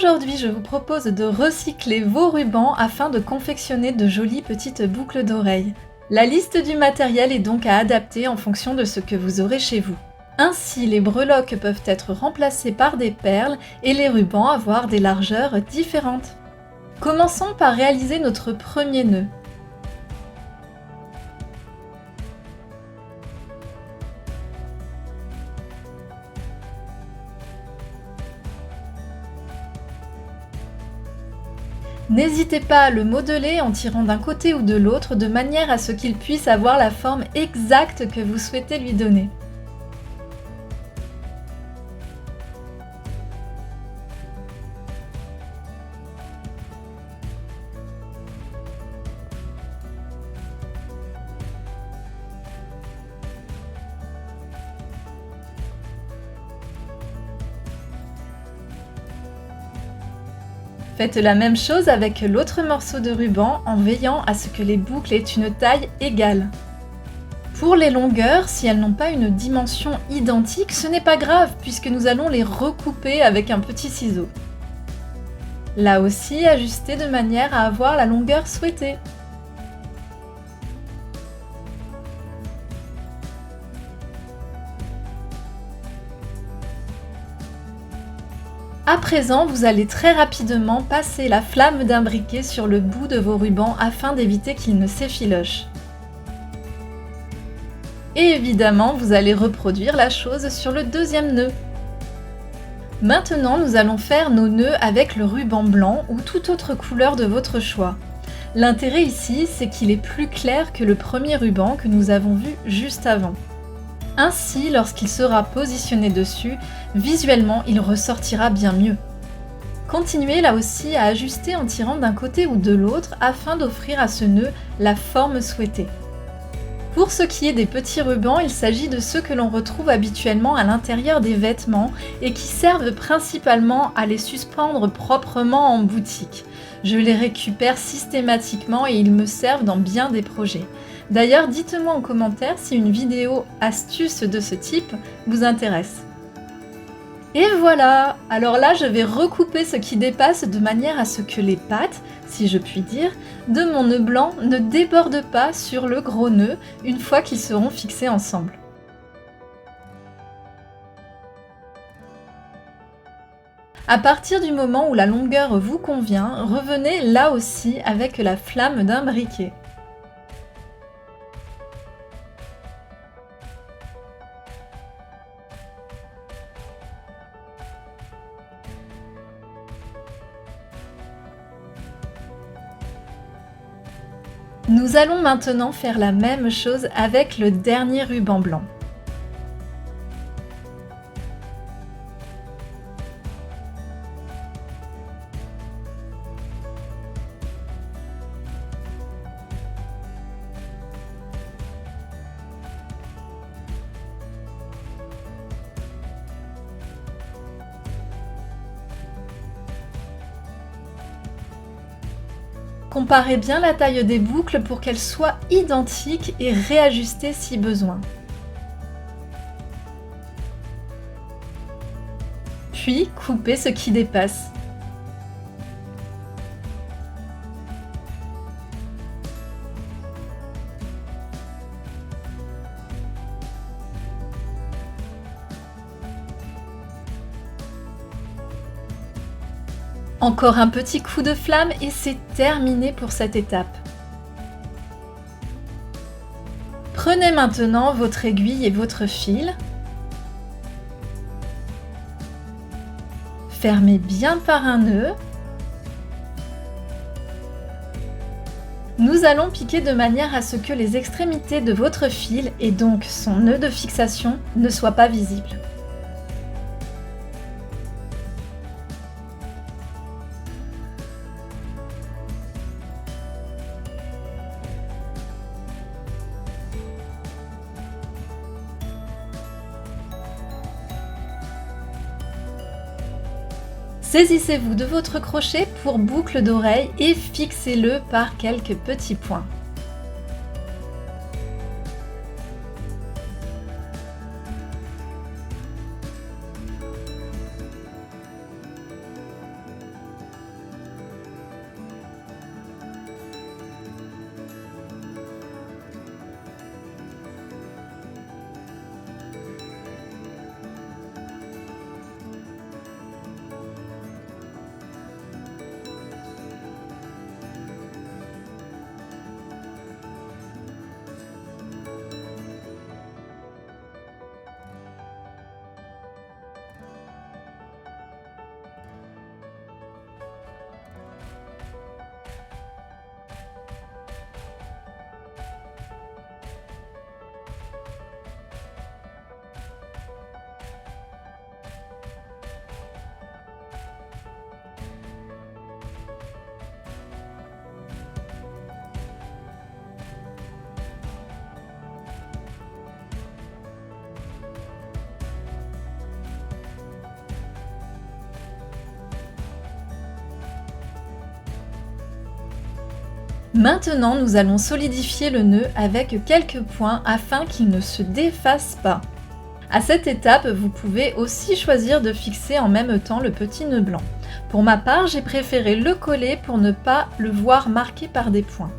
Aujourd'hui, je vous propose de recycler vos rubans afin de confectionner de jolies petites boucles d'oreilles. La liste du matériel est donc à adapter en fonction de ce que vous aurez chez vous. Ainsi, les breloques peuvent être remplacées par des perles et les rubans avoir des largeurs différentes. Commençons par réaliser notre premier nœud. N'hésitez pas à le modeler en tirant d'un côté ou de l'autre de manière à ce qu'il puisse avoir la forme exacte que vous souhaitez lui donner. Faites la même chose avec l'autre morceau de ruban en veillant à ce que les boucles aient une taille égale. Pour les longueurs, si elles n'ont pas une dimension identique, ce n'est pas grave puisque nous allons les recouper avec un petit ciseau. Là aussi, ajustez de manière à avoir la longueur souhaitée. À présent, vous allez très rapidement passer la flamme d'un briquet sur le bout de vos rubans afin d'éviter qu'il ne s'effiloche. Et évidemment, vous allez reproduire la chose sur le deuxième nœud. Maintenant, nous allons faire nos nœuds avec le ruban blanc ou toute autre couleur de votre choix. L'intérêt ici, c'est qu'il est plus clair que le premier ruban que nous avons vu juste avant. Ainsi, lorsqu'il sera positionné dessus, visuellement, il ressortira bien mieux. Continuez là aussi à ajuster en tirant d'un côté ou de l'autre afin d'offrir à ce nœud la forme souhaitée. Pour ce qui est des petits rubans, il s'agit de ceux que l'on retrouve habituellement à l'intérieur des vêtements et qui servent principalement à les suspendre proprement en boutique. Je les récupère systématiquement et ils me servent dans bien des projets. D'ailleurs, dites-moi en commentaire si une vidéo astuce de ce type vous intéresse. Et voilà! Alors là, je vais recouper ce qui dépasse de manière à ce que les pattes, si je puis dire, de mon nœud blanc ne débordent pas sur le gros nœud une fois qu'ils seront fixés ensemble. À partir du moment où la longueur vous convient, revenez là aussi avec la flamme d'un briquet. Nous allons maintenant faire la même chose avec le dernier ruban blanc. Comparez bien la taille des boucles pour qu'elles soient identiques et réajustez si besoin. Puis, coupez ce qui dépasse. Encore un petit coup de flamme et c'est terminé pour cette étape. Prenez maintenant votre aiguille et votre fil. Fermez bien par un nœud. Nous allons piquer de manière à ce que les extrémités de votre fil et donc son nœud de fixation ne soient pas visibles. Saisissez-vous de votre crochet pour boucle d'oreille et fixez-le par quelques petits points. Maintenant, nous allons solidifier le nœud avec quelques points afin qu'il ne se défasse pas. À cette étape, vous pouvez aussi choisir de fixer en même temps le petit nœud blanc. Pour ma part, j'ai préféré le coller pour ne pas le voir marqué par des points.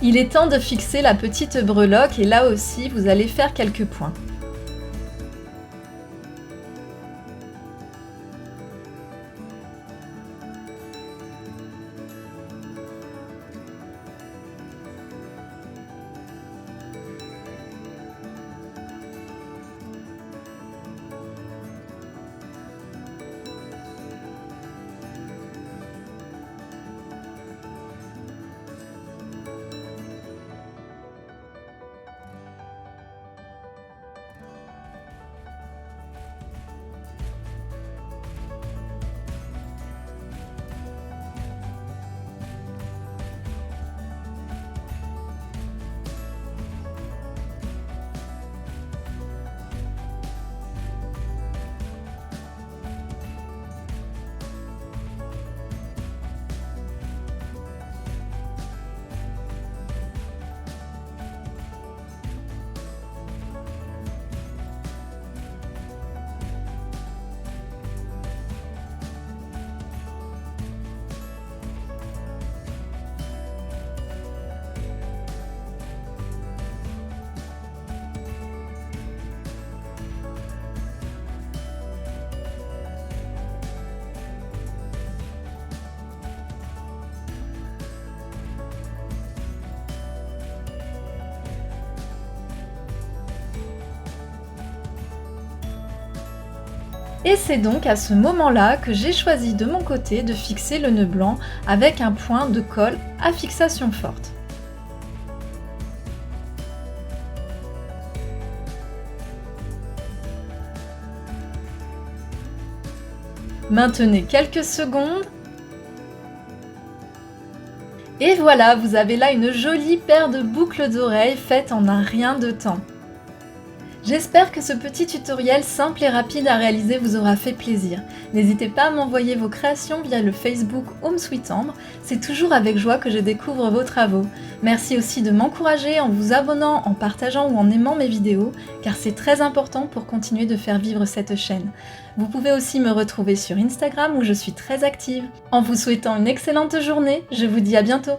Il est temps de fixer la petite breloque et là aussi, vous allez faire quelques points. Et c'est donc à ce moment-là que j'ai choisi de mon côté de fixer le nœud blanc avec un point de colle à fixation forte. Maintenez quelques secondes. Et voilà, vous avez là une jolie paire de boucles d'oreilles faites en un rien de temps. J'espère que ce petit tutoriel simple et rapide à réaliser vous aura fait plaisir. N'hésitez pas à m'envoyer vos créations via le Facebook Home Sweet Ambre, c'est toujours avec joie que je découvre vos travaux. Merci aussi de m'encourager en vous abonnant, en partageant ou en aimant mes vidéos, car c'est très important pour continuer de faire vivre cette chaîne. Vous pouvez aussi me retrouver sur Instagram où je suis très active. En vous souhaitant une excellente journée, je vous dis à bientôt.